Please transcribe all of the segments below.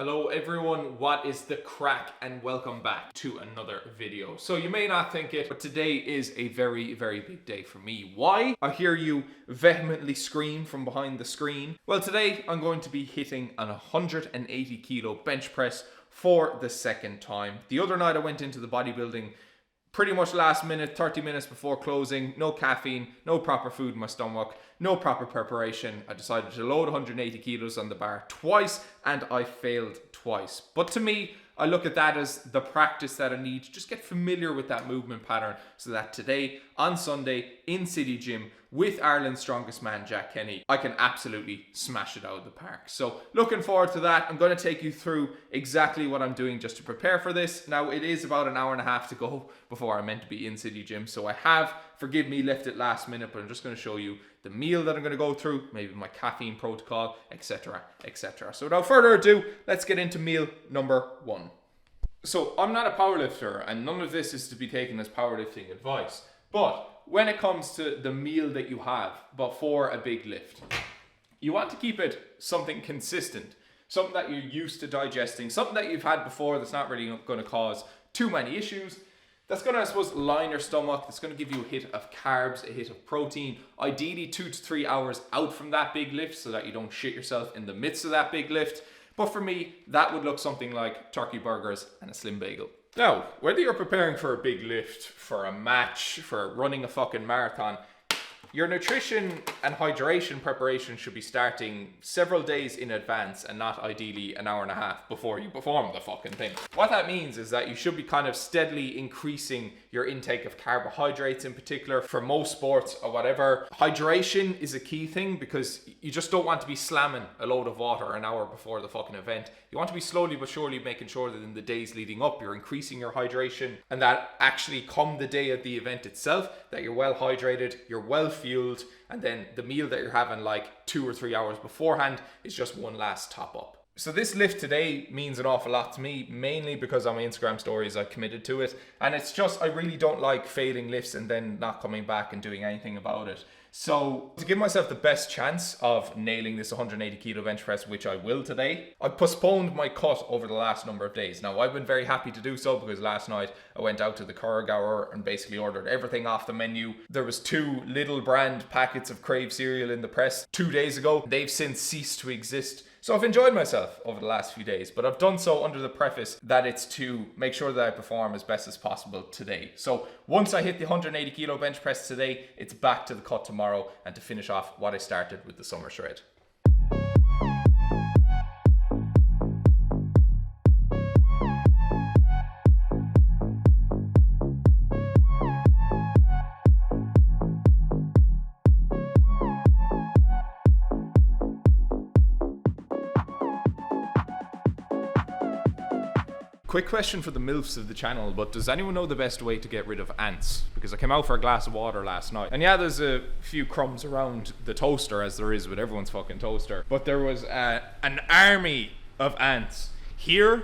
Hello everyone, what is the crack and welcome back to another video. So you may not think it, but today is a very big day for me. Why? I hear you vehemently scream from behind the screen. Well, today I'm going to be hitting an 180 kilo bench press for the second time. The other night I went into the bodybuilding pretty much last minute, 30 minutes before closing, no caffeine, no proper food in my stomach, no proper preparation. I decided to load 180 kilos on the bar twice and I failed twice. But to me, I look at that as the practice that I need to just get familiar with that movement pattern so that today, on Sunday, in City Gym, with Ireland's strongest man, Jack Kenny, I can absolutely smash it out of the park. So looking forward to that. I'm going to take you through exactly what I'm doing just to prepare for this. Now, it is about an hour and a half to go before I'm meant to be in City Gym. So I have, forgive me, left it last minute, but I'm just going to show you the meal that I'm going to go through, maybe my caffeine protocol, etc, etc. So without further ado, let's get into meal number one. So I'm not a powerlifter and none of this is to be taken as powerlifting advice, but when it comes to the meal that you have before a big lift, you want to keep it something consistent, something that you're used to digesting, something that you've had before that's not really going to cause too many issues. That's going to, I suppose, line your stomach. That's going to give you a hit of carbs, a hit of protein, ideally 2 to 3 hours out from that big lift so that you don't shit yourself in the midst of that big lift. But for me, that would look something like turkey burgers and a slim bagel. Now, whether you're preparing for a big lift, for a match, for running a fucking marathon, your nutrition and hydration preparation should be starting several days in advance and not ideally an hour and a half before you perform the fucking thing. What that means is that you should be kind of steadily increasing your intake of carbohydrates in particular for most sports or whatever. Hydration is a key thing because you just don't want to be slamming a load of water an hour before the fucking event. You want to be slowly but surely making sure that in the days leading up, you're increasing your hydration and that actually come the day of the event itself, that you're well hydrated, you're well fueled, and then the meal that you're having like 2 or 3 hours beforehand is just one last top up. So this lift today means an awful lot to me, mainly because on my Instagram stories I committed to it, and it's just I really don't like failing lifts and then not coming back and doing anything about it. So to give myself the best chance of nailing this 180 kilo bench press, which I will today, I postponed my cut over the last number of days. Now I've been very happy to do so because last night I went out to the Corrigour and basically ordered everything off the menu. There was 2 little brand packets of Crave cereal in the press 2 days ago. They've since ceased to exist. So I've enjoyed myself over the last few days, but I've done so under the preface that it's to make sure that I perform as best as possible today. So once I hit the 180 kilo bench press today, it's back to the cut tomorrow and to finish off what I started with the summer shred. Quick question for the MILFs of the channel, but does anyone know the best way to get rid of ants? Because I came out for a glass of water last night, and yeah, there's a few crumbs around the toaster, as there is with everyone's fucking toaster, but there was an army of ants here,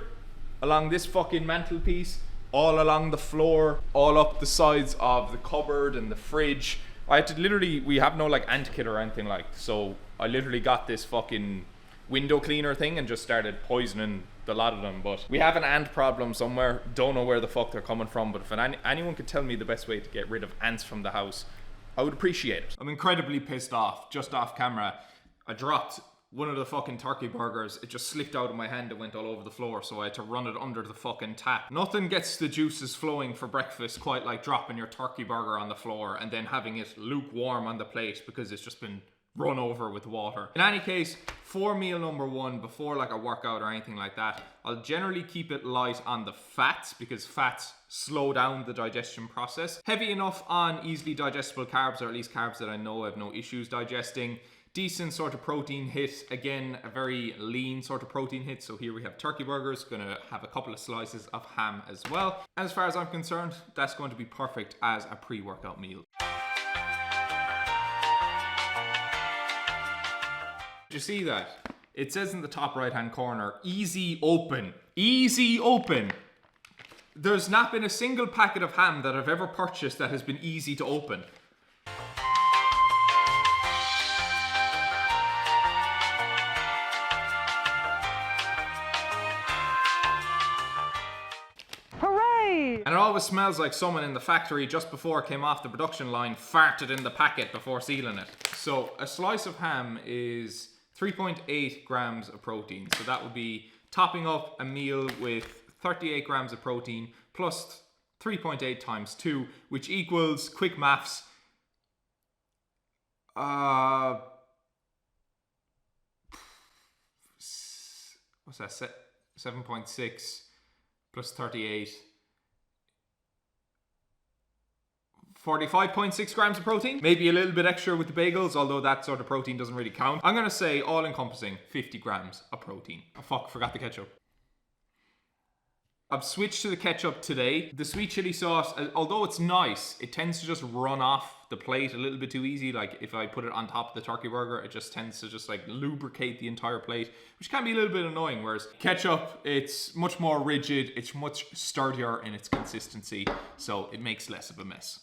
along this fucking mantelpiece, all along the floor, all up the sides of the cupboard and the fridge. I had to literally, we have no like ant kit or anything like, so I literally got this fucking window cleaner thing and just started poisoning the lot of them. But we have an ant problem somewhere, don't know where the fuck they're coming from, but if anyone could tell me the best way to get rid of ants from the house, I would appreciate it. I'm incredibly pissed off. Just off camera, I dropped one of the fucking turkey burgers. It just slipped out of my hand and went all over the floor, so I had to run it under the fucking tap. Nothing gets the juices flowing for breakfast quite like dropping your turkey burger on the floor and then having it lukewarm on the plate because it's just been run over with water. In any case, for meal number one, before like a workout or anything like that, I'll generally keep it light on the fats because fats slow down the digestion process. Heavy enough on easily digestible carbs, or at least carbs that I know I have no issues digesting. Decent sort of protein hit, again a very lean sort of protein hit. So here we have turkey burgers, gonna have a couple of slices of ham as well. As far as I'm concerned, that's going to be perfect as a pre-workout meal. Did you see that? It says in the top right hand corner, easy open. Easy open. There's not been a single packet of ham that I've ever purchased that has been easy to open. And it always smells like someone in the factory just before it came off the production line farted in the packet before sealing it. So a slice of ham is 3.8 grams of protein. So that would be topping up a meal with 38 grams of protein plus 3.8 times 2, which equals, quick maths, what's that, 7.6 plus 38, 45.6 grams of protein. Maybe a little bit extra with the bagels, although that sort of protein doesn't really count. I'm gonna say all encompassing 50 grams of protein. Oh fuck, forgot the ketchup. I've switched to the ketchup today. The sweet chili sauce, although it's nice, it tends to just run off the plate a little bit too easy. Like if I put it on top of the turkey burger, it just tends to just like lubricate the entire plate, which can be a little bit annoying. Whereas ketchup, it's much more rigid, it's much sturdier in its consistency, so it makes less of a mess.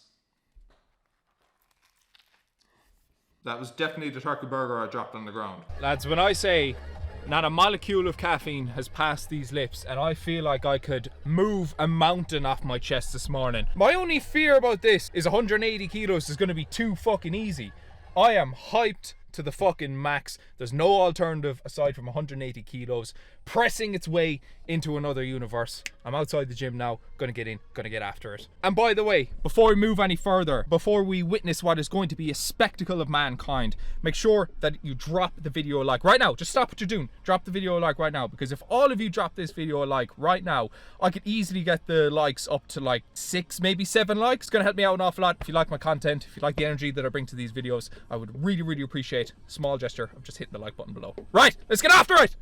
That was definitely the turkey burger I dropped on the ground. Lads, when I say not a molecule of caffeine has passed these lips and I feel like I could move a mountain off my chest this morning. My only fear about this is 180 kilos is going to be too fucking easy. I am hyped to the fucking max. There's no alternative aside from 180 kilos pressing its way into another universe. I'm outside the gym now, gonna get in, gonna get after it. And by the way, before we move any further, before we witness what is going to be a spectacle of mankind, make sure that you drop the video a like right now. Just stop what you're doing, drop the video a like right now, because if all of you drop this video a like right now, I could easily get the likes up to like 6, maybe 7 likes. It's gonna help me out an awful lot. If you like my content, if you like the energy that I bring to these videos, I would really, really appreciate a small gesture of just hitting the like button below. Right, let's get after it!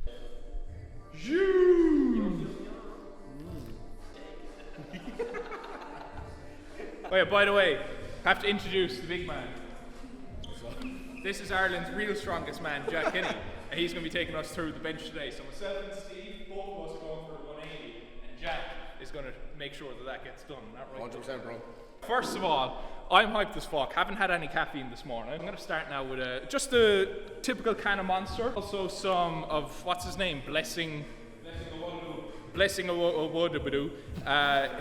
Oh yeah, by the way, I have to introduce the big man. This is Ireland's real strongest man, Jack Kenny, and he's going to be taking us through the bench today. So myself and Steve, both of us are going for 180, and Jack is going to make sure that that gets done. Not right? 100%, bro. First of all, I'm hyped as fuck. Haven't had any caffeine this morning. I'm going to start now with just a typical can of Monster. Also some of, what's his name? Blessing Awodabadoo.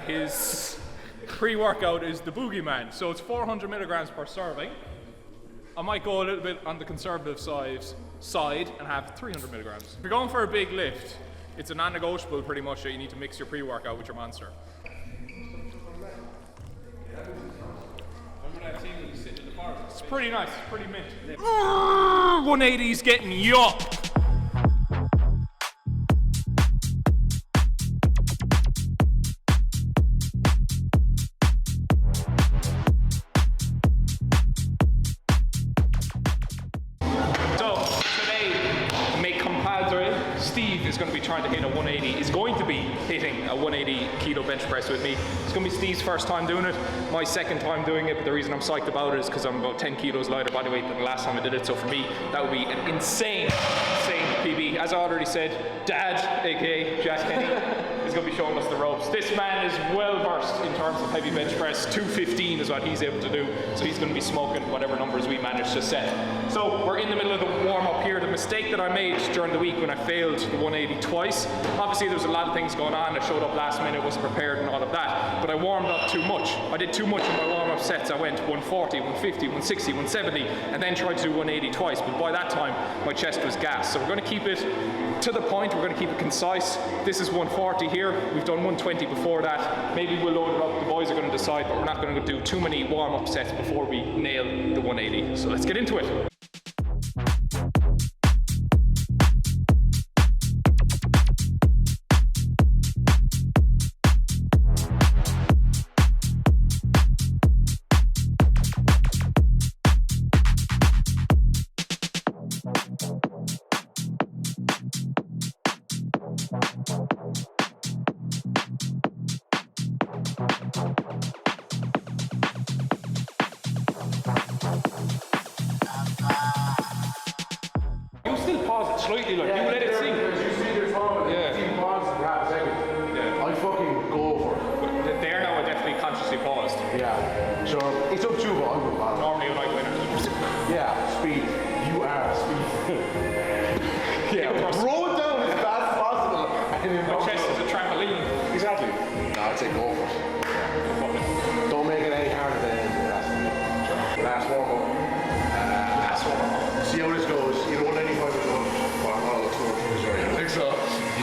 His pre-workout is the Boogeyman. So it's 400 milligrams per serving. I might go a little bit on the conservative side and have 300 milligrams. If you're going for a big lift, it's a non-negotiable pretty much that you need to mix your pre-workout with your Monster. It's pretty nice, it's pretty mint. 180's getting yucked. Steve is going to be trying to hit a 180. He's going to be hitting a 180 kilo bench press with me. It's going to be Steve's first time doing it, my second time doing it, but the reason I'm psyched about it is because I'm about 10 kilos lighter body weight than the last time I did it, so for me, that would be an insane PB. As I already said, Dad, aka Jack Kenny, is going to be showing us the ropes. This man is well versed in terms of heavy bench press. 215 is what he's able to do, so he's going to be smoking whatever numbers we manage to set. So we're in the middle of the warm up here. The mistake that I made during the week when I failed the 180 twice, obviously there was a lot of things going on. I showed up last minute, wasn't prepared and all of that, but I warmed up too much. I did too much in my warm up sets. I went 140, 150, 160, 170, and then tried to do 180 twice, but by that time my chest was gassed. So we're going to keep it to the point, we're going to keep it concise. This is 140 here, we've done 120 before that. Maybe we'll load it up, the boys are going to decide, but we're not going to do too many warm up sets before we nail the 180. So let's get into it. Slightly, like, you let it sink. You see there's one, yeah. You pause in half a second. Yeah. I fucking go for it. But there now I definitely consciously paused. Yeah, sure. It's up to you, but I would pause. Normally when I go in, yeah, speed. You are speed. Yeah, roll it down as fast as possible. My chest is a trampoline. Exactly. No, I'd say go for it.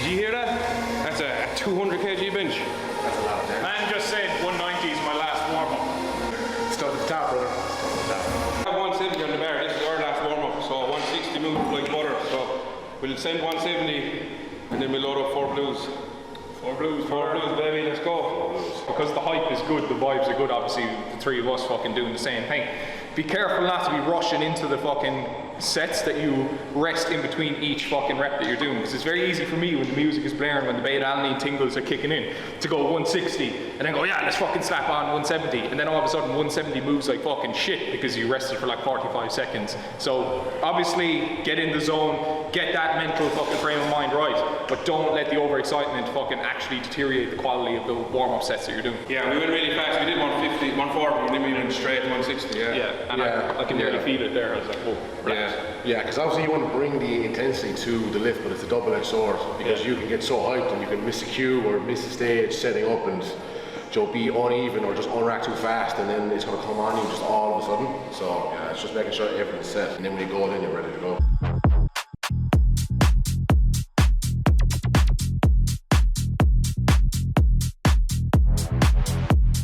you hear that? That's a 200 kg bench. That's a lot of damage. Man just said 190 is my last warm-up. Stuff at the top, brother. Stuff at the top. I have 170 on the bar. This is our last warm-up, so 160 moves like butter. So we'll send 170 and then we'll load up 4 blues. 4 blues, 4 blues, baby, let's go. Because the hype is good, the vibes are good, obviously the three of us fucking doing the same thing. Be careful not to be rushing into the fucking sets, that you rest in between each fucking rep that you're doing, because it's very easy for me when the music is blaring, when the beta alanine tingles are kicking in, to go 160 and then go, yeah, let's fucking slap on 170, and then all of a sudden 170 moves like fucking shit because you rested for like 45 seconds. So obviously get in the zone, get that mental fucking frame of mind right, but don't let the overexcitement fucking actually deteriorate the quality of the warm-up sets that you're doing. Yeah, we went really fast. We did 150, 140, and then we went straight to 160. And I can nearly feel it there. I was like, whoa. Yeah, because obviously you want to bring the intensity to the lift, but it's a double-edged sword, because you can get so hyped and you can miss a cue or miss a stage setting up and be uneven or just unrack too fast, and then it's going to come on you just all of a sudden. So yeah, it's just making sure everything's set, and then when you go in, you're ready to go.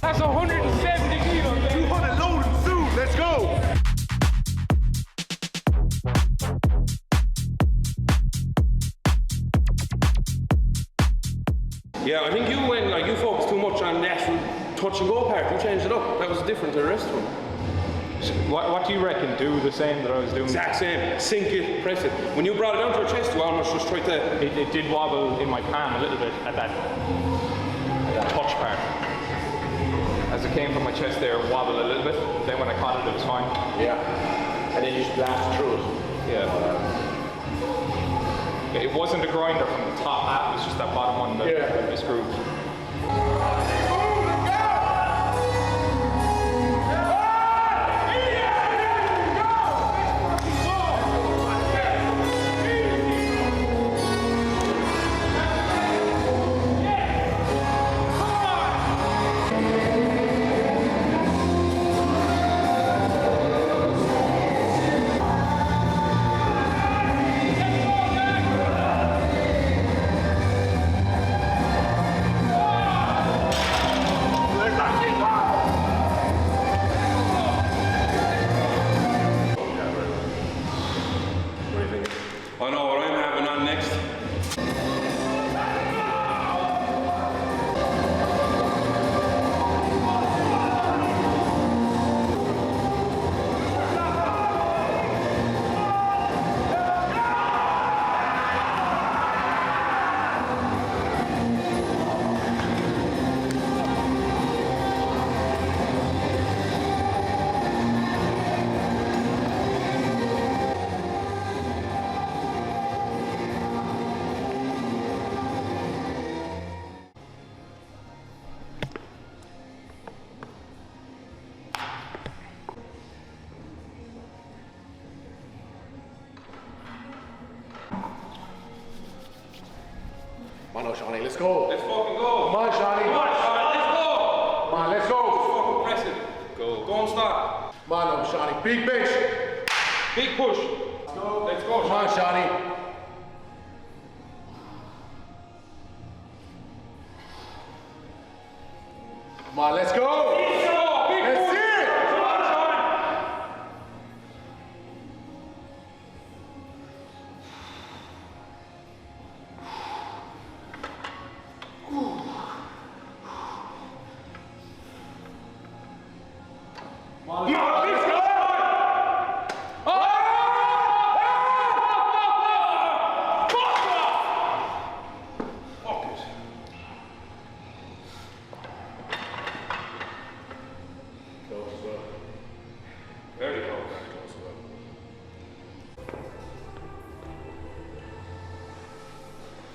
That's 170 kilos. 200 loaded soon, let's go! Yeah, I think you focused too much on the actual touch and go part. You changed it up. That was different to the rest of them. What do you reckon? Do the same that I was doing? Exact same. Sink it, press it. When you brought it down to your chest, you almost just tried to... It did wobble in my palm a little bit at that touch part. As it came from my chest there, it wobbled a little bit. Then when I caught it, it was fine. Yeah, and then you just blast through it. Yeah. It wasn't a grinder from the top half, it was just that bottom one that I screwed. I know what I'm having on next. Come on, Shawnee, let's go. Let's fucking go. Come on, Shawnee. Come on, Sean, let's go. Come on, let's go. Fucking press it. Go. Don't stop. Come on, Shawnee. Big bench. Big push. Let's go. Let's go, Come on, Shawnee. Come on, let's go. Let's see it. Very close.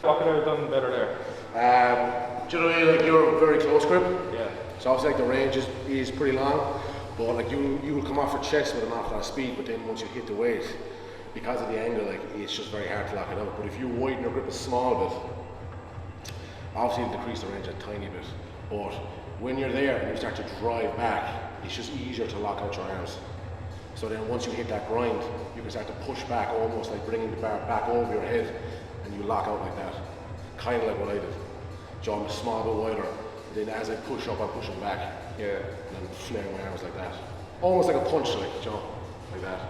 What could I have done better there? Do you know, like, you're very close grip. Yeah. So obviously, like, the range is pretty long, but like you will come off your chest with an awful lot of speed, but then once you hit the weight, because of the angle, like, it's just very hard to lock it up. But if you widen your grip a small bit, obviously it'll decrease the range a tiny bit. But when you're there and you start to drive back, it's just easier to lock out your arms. So then once you hit that grind, you can start to push back, almost like bringing the bar back over your head, and you lock out like that. kind of like what I did. So I'm a small bit wider. Then as I push up, I'm pushing back. Yeah. And then flaring my arms like that. Almost like a punch, like, you know, like that.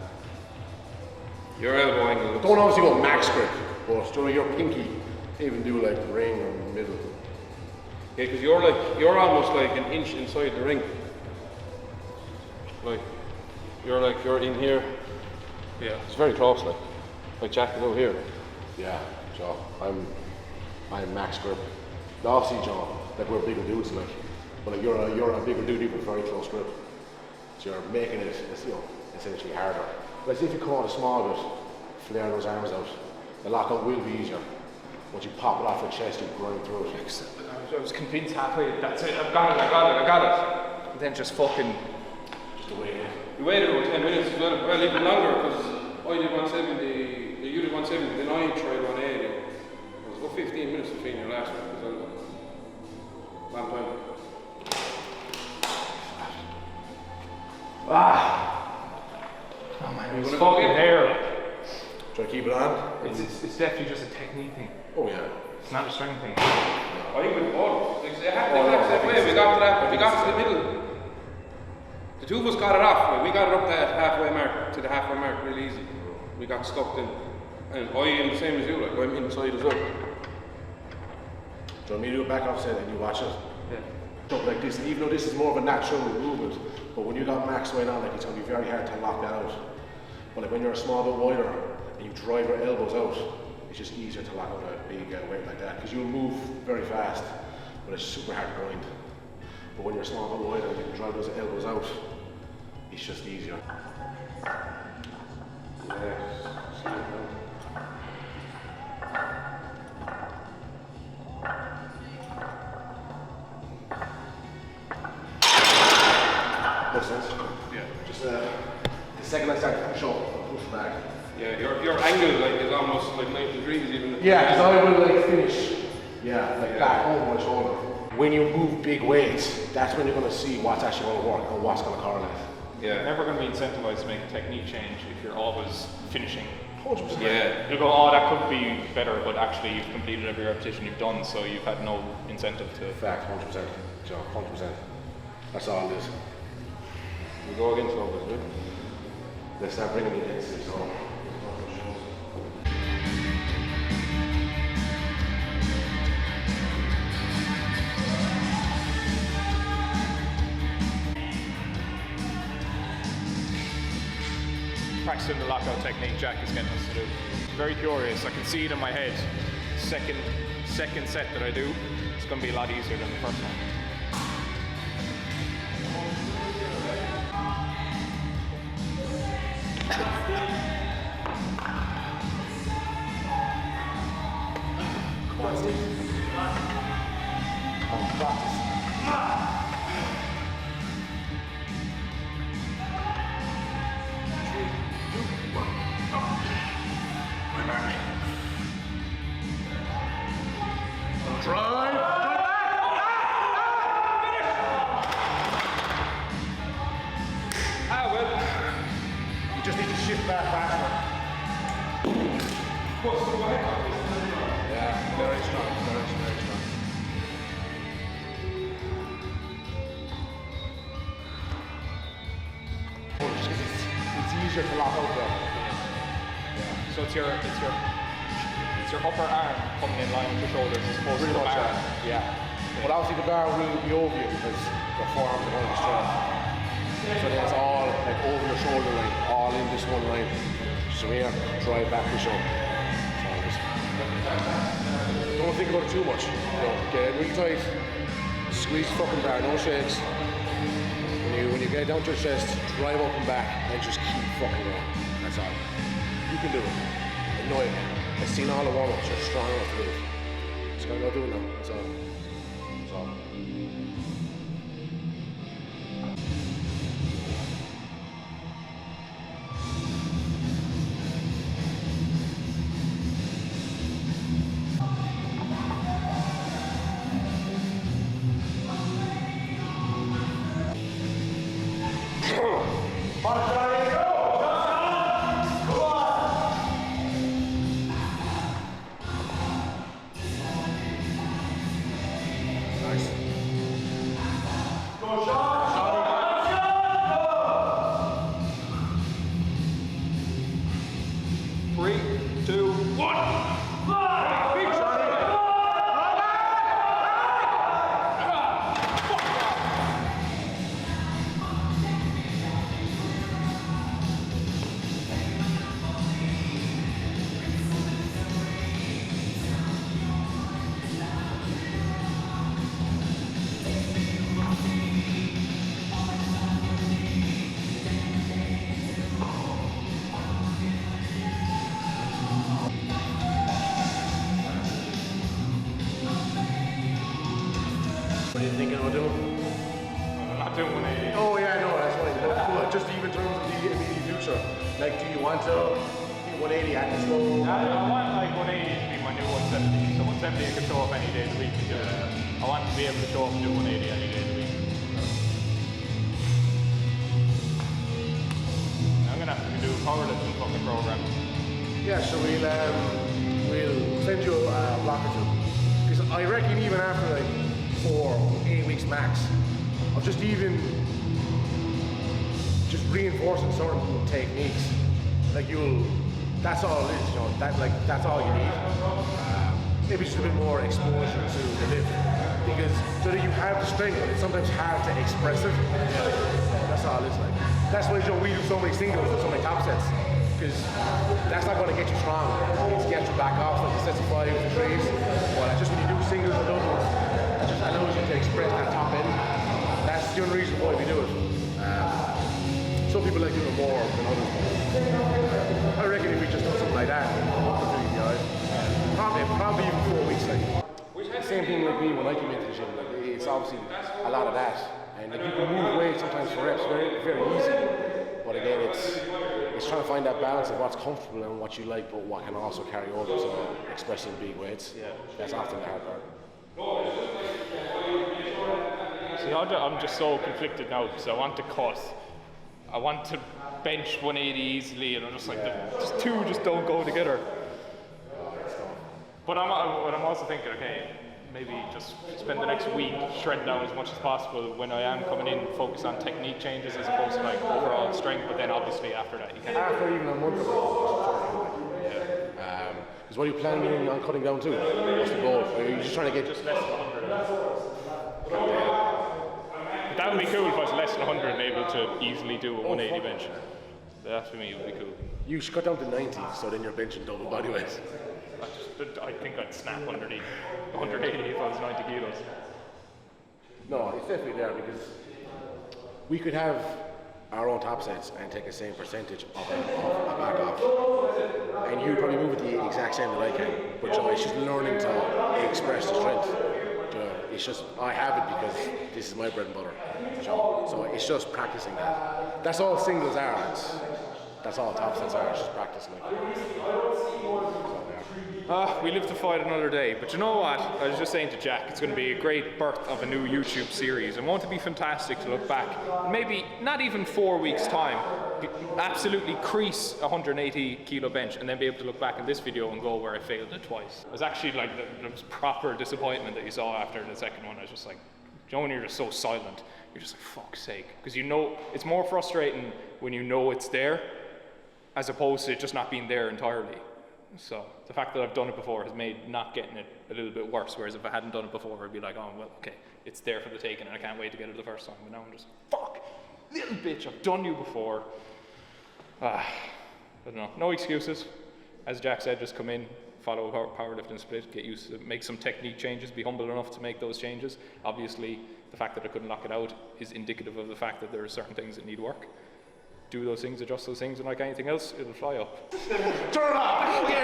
Your elbow angle looks... Don't obviously go max grip, but you know, your pinky, even do like ring or middle. Yeah, because you're almost like an inch inside the ring. Like, you're in here. Yeah. It's very close, like Jack is over here. Yeah, so I'm max grip. Obviously, John, like we're bigger dudes, like, but like you're a bigger dude even with very close grip. So you're making it, you know, essentially harder. But if you come out a small bit, flare those arms out, the lockout will be easier. Once you pop it off your chest, you grind through it. I was convinced halfway, that's it, I got it. And then just fucking... Just the way it is. We waited about 10 minutes, well even longer, because I did 170, you did 170, then I tried 180. It was about 15 minutes between your last one, because I long time. Oh man, You it's wanna go fucking again? hair. Try to keep it on. It's definitely just a technique thing. Oh yeah. It's not a strength thing. I think with both, like, they have the exact same way. We got to that, we got to the middle. The two of us got it off. Like, we got it up to that halfway mark, really easy. We got stuck in, and I am the same as you. Like, I'm inside as well. Do you want me to do a back offset and you watch it? Yeah. Jump like this, and even though this is more of a natural movement, but when you got max weight on, like, it's going to be very hard to lock that out. But like when you're a small bit wider and you drive your elbows out, it's just easier to lock out a big weight like that, because you'll move very fast, but it's super hard to grind. But when you're a small bit wider and you can drive those elbows out, it's just easier. Makes sense? Yeah. Just the second I start to push up, I'll push back. Yeah, your angle like is almost like 90 degrees even. Yeah, because I will like finish, like back over my shoulder. When you move big weights, that's when you're going to see what's actually going to work and what's going to correlate. You're Yeah. never going to be incentivized to make a technique change if you're always finishing. 100%. Yeah. You'll go, oh, that could be better, but actually you've completed every repetition you've done, so you've had no incentive to... Fact, 100%. Joe, 100%. That's all it is. We go against all this, right? Let's start bringing the intensity, so. Practicing the lockout technique Jack is getting us to do. Very curious, I can see it in my head. Second set that I do, it's going to be a lot easier than the first one. Come on, Steve. Come on, practice. You just need to shift back faster. Yeah, very strong, very strong. It's easier to lock out there. So it's your upper arm coming in line with your shoulders as opposed to the bar. Yeah. But obviously the bar will be over you because your forearms are going to be strong. So then it's all like over your shoulder line, all in this one line. So here, drive back, push up. Don't think about it too much. Get it really tight. Squeeze the fucking bar, no shakes. When you get it down to your chest, drive up and back and just keep fucking going. That's all. You can do it. I know you can. I've seen all the warm-ups, you're strong enough to do it. Just gotta go do it now. That's all. That's all. What are you thinking about doing? I'm not doing 180. Oh yeah, no, that's fine. But just even in terms of the immediate future, like, do you want to do 180 at the slow? I want like 180 to be my new 170. So 170 I can show up any day of the week. I want to be able to show up and do 180 any day of the week. I'm gonna have to do a powerlifting fucking program. Yeah, so we'll send you a block or two. Because I reckon even after like 4-8 weeks max of just reinforcing certain techniques, like that's all it is, you know, that's all you need. Maybe just a bit more exposure to the lift, because so that you have the strength, but it's sometimes hard to express it. That's all it's like. That's why, you know, we do so many singles and so many top sets, because that's not going to get you strong. It's get you back off like the sets of 5s and 3s. But just when you do singles and doubles, it just allows you to express that top end. That's the only reason why we do it. Some people like doing it more than others. I reckon if we just done something like that, probably even 4 weeks. Like, same thing like me when I come into the gym. Like, it's obviously a lot of that, and like, you can move weight sometimes for reps very, very easy. But again, it's trying to find that balance of what's comfortable and what you like, but what can also carry over. So expressing big weights, that's often the hard part. See, I'm just so conflicted now because I want to cut. I want to bench 180 easily, and I'm just like, just two just don't go together. But I'm also thinking, okay, maybe just spend the next week shredding down as much as possible when I am coming in, focus on technique changes as opposed to like overall strength, but then obviously after that you can. After even a month of it. Because what are you planning on cutting down to? What's the goal? Are you just trying to get just less than 100? That would be cool if I was less than 100 and able to easily do a 180 bench. That for me would be cool. You should cut down to 90, so then you're benching double body weight. I think I'd snap underneath 180 if I was 90 kilos. No, it's definitely there, because we could have our own top sets and take the same percentage of a back off. And you probably move it the exact same that I can. But it's just learning to express the strength. It's just, I have it because this is my bread and butter. So it's just practicing that. That's all singles are. That's all top sets are, it's just practicing it. We live to fight another day, but you know what? I was just saying to Jack, it's going to be a great birth of a new YouTube series, and won't it be fantastic to look back, maybe not even 4 weeks' time, absolutely crease a 180 kilo bench, and then be able to look back in this video and go where I failed it twice. It was actually like there was proper disappointment that you saw after the second one. I was just like, you know, when you're just so silent, you're just like, fuck's sake, because you know it's more frustrating when you know it's there, as opposed to it just not being there entirely. So the fact that I've done it before has made not getting it a little bit worse, whereas if I hadn't done it before, I'd be like, oh, well, okay, it's there for the taking and I can't wait to get it the first time. But now I'm just, fuck, little bitch, I've done you before. I don't know, no excuses. As Jack said, just come in, follow a powerlifting split, get used to make some technique changes, be humble enough to make those changes. Obviously, the fact that I couldn't lock it out is indicative of the fact that there are certain things that need work. Do those things, adjust those things, and like anything else, it'll fly up. Turn off! Do you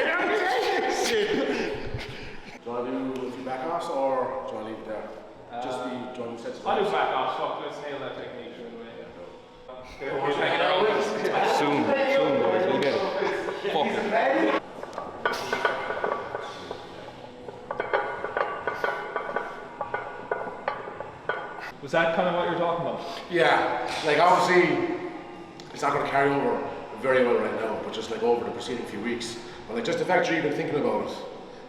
want to do a few back offs, or do you want to leave it there? Do you want to do sets of I'll do back offs, fuck, let's nail that technique straight away. Soon, boys, we'll get it. Fuck it. Was that kind of what you're talking about? Yeah, like obviously, it's not going to carry over very well right now, but just like over the preceding few weeks. But like just the fact you're even thinking about it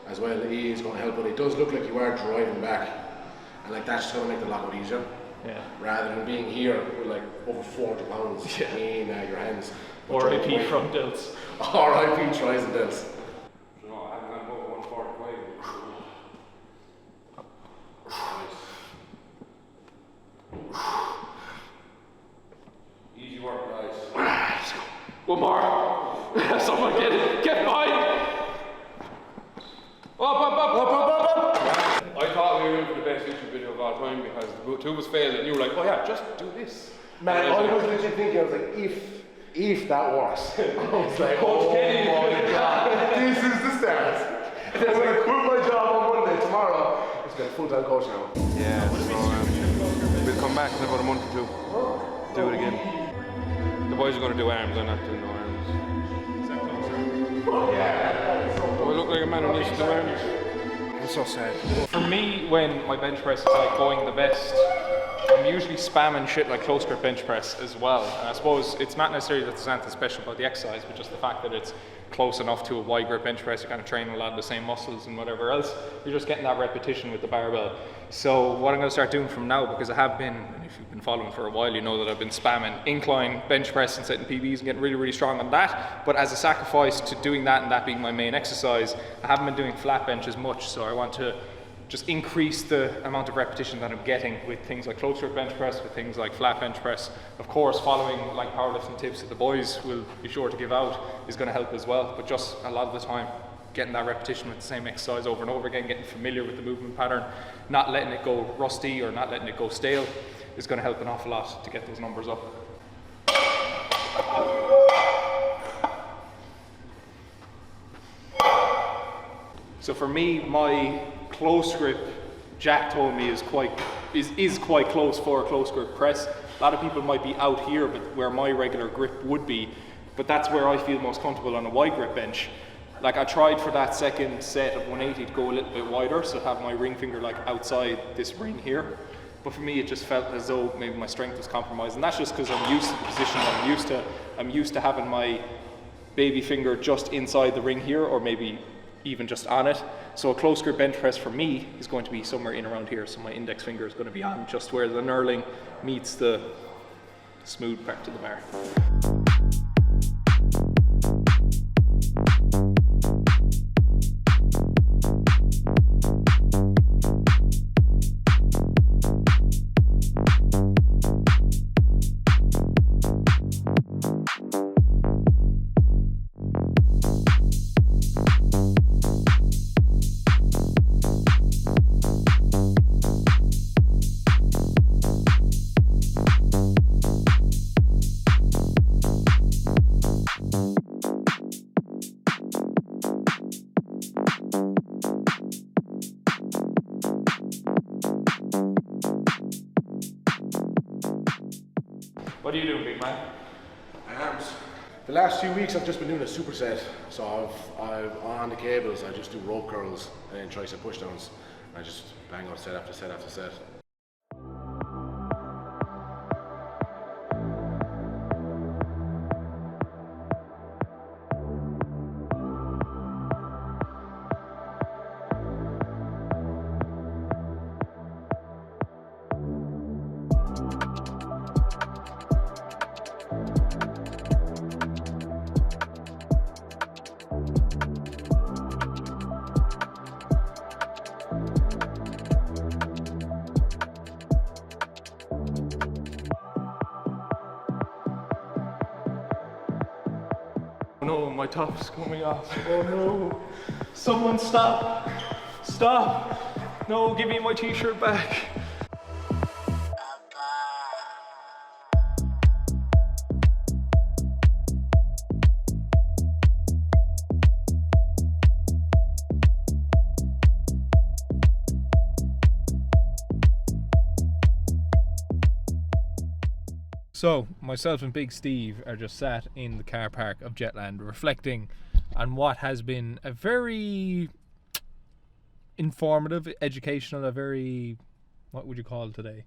as well is going to help, but it does look like you are driving back, and like that's just going to make the lockout easier. Yeah. Rather than being here with like over 400 pounds in your hands. R.I.P. front delts. R.I.P. tries and delts. No, I haven't gone over 145. Easy work, guys. One more. Someone get behind. Up. I thought we were in for the best YouTube video of all time because the two of us failed and you were like, oh yeah, just do this. Man, I was literally thinking, I was like, if that works. I was like, oh my god, this is the start. I'm going to quit my job on Monday, tomorrow. It's Get a full-time coach now. Yeah, so we'll come back in about a month or two. Do it again. The boys are going to do arms, I'm not doing no arms. Is that closer? Yeah. Do I look like a man who needs to do arms? It's so sad. For me, when my bench press is like going the best, I'm usually spamming shit like close grip bench press as well. And I suppose it's not necessarily that there's anything special about the exercise, but just the fact that it's close enough to a wide grip bench press, you're kind of training a lot of the same muscles and whatever else. You're just getting that repetition with the barbell. So what I'm going to start doing from now, because I have been, and if you've been following for a while, you know that I've been spamming incline bench press and setting PBs and getting really, really strong on that. But as a sacrifice to doing that and that being my main exercise, I haven't been doing flat bench as much. So I want to just increase the amount of repetition that I'm getting with things like close grip bench press, with things like flat bench press. Of course, following like powerlifting tips that the boys will be sure to give out is going to help as well. But just a lot of the time, getting that repetition with the same exercise over and over again, getting familiar with the movement pattern, not letting it go rusty or not letting it go stale is going to help an awful lot to get those numbers up. So for me, my close grip, Jack told me, is quite close for a close grip press. A lot of people might be out here, but where my regular grip would be, but that's where I feel most comfortable on a wide grip bench. Like I tried for that second set of 180 to go a little bit wider, so have my ring finger like outside this ring here. But for me, it just felt as though maybe my strength was compromised, and that's just because I'm used to the position that I'm used to. I'm used to having my baby finger just inside the ring here, or maybe even just on it. So a close grip bench press for me is going to be somewhere in around here. So my index finger is going to be on just where the knurling meets the smooth part of the bar. What are you doing, big man? Arms. The last few weeks I've just been doing a superset. So I've on the cables, I just do rope curls and then tricep pushdowns. I just bang out set after set after set. No, my top's coming off. Oh no. Someone stop. Stop. No, give me my t-shirt back. So, myself and Big Steve are just sat in the car park of Jetland reflecting on what has been a very informative, educational, a very, what would you call it today?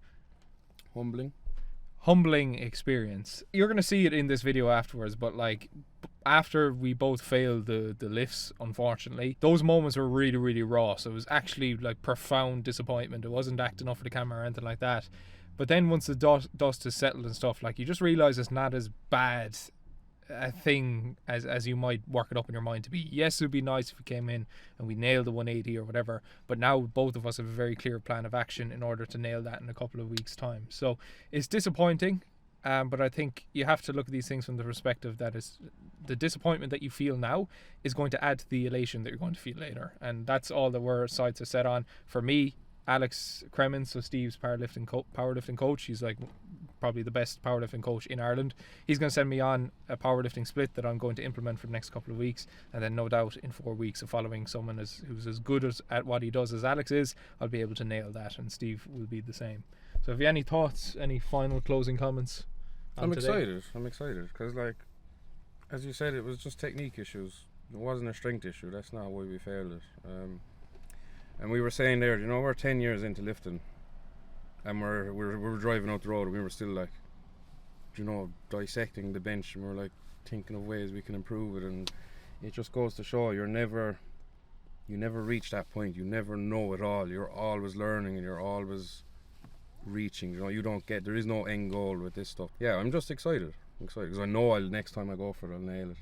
Humbling experience. You're going to see it in this video afterwards, but like after we both failed the lifts, unfortunately, those moments were really, really raw. So it was actually like profound disappointment. It wasn't acting up for the camera or anything like that. But then once the dust is settled and stuff, like you just realize it's not as bad a thing as you might work it up in your mind to be. Yes, it would be nice if we came in and we nailed the 180 or whatever, but now both of us have a very clear plan of action in order to nail that in a couple of weeks' time. So it's disappointing, but I think you have to look at these things from the perspective that is the disappointment that you feel now is going to add to the elation that you're going to feel later, and that's all that our sights are set on. For me, Alex Cremens, so Steve's powerlifting coach, he's like probably the best powerlifting coach in Ireland. He's going to send me on a powerlifting split that I'm going to implement for the next couple of weeks, and then no doubt in 4 weeks of following someone who's as good at what he does as Alex is, I'll be able to nail that, and Steve will be the same. So have you any thoughts, any final closing comments on today? I'm excited because, like, as you said, it was just technique issues. It wasn't a strength issue. That's not why we failed it. And we were saying there, you know, we're 10 years into lifting, and we're driving out the road, and we were still like, you know, dissecting the bench, and we were like thinking of ways we can improve it. And it just goes to show you never reach that point. You never know it all. You're always learning, and you're always reaching. You know, there is no end goal with this stuff. Yeah, I'm just excited. Because I know next time I go for it, I'll nail it.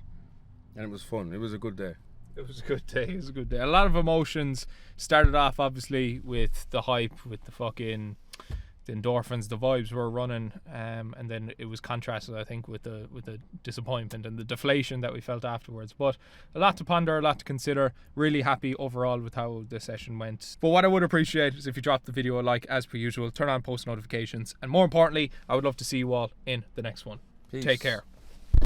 And it was fun. It was a good day. It was a good day. A lot of emotions. Started off obviously with the hype, with the fucking the endorphins, the vibes were running, and then it was contrasted, I think, with the disappointment and the deflation that we felt afterwards. But a lot to ponder, a lot to consider. Really happy overall with how the session went. But what I would appreciate is if you drop the video a like, as per usual, turn on post notifications, and more importantly, I would love to see you all in the next one. Peace. Take care.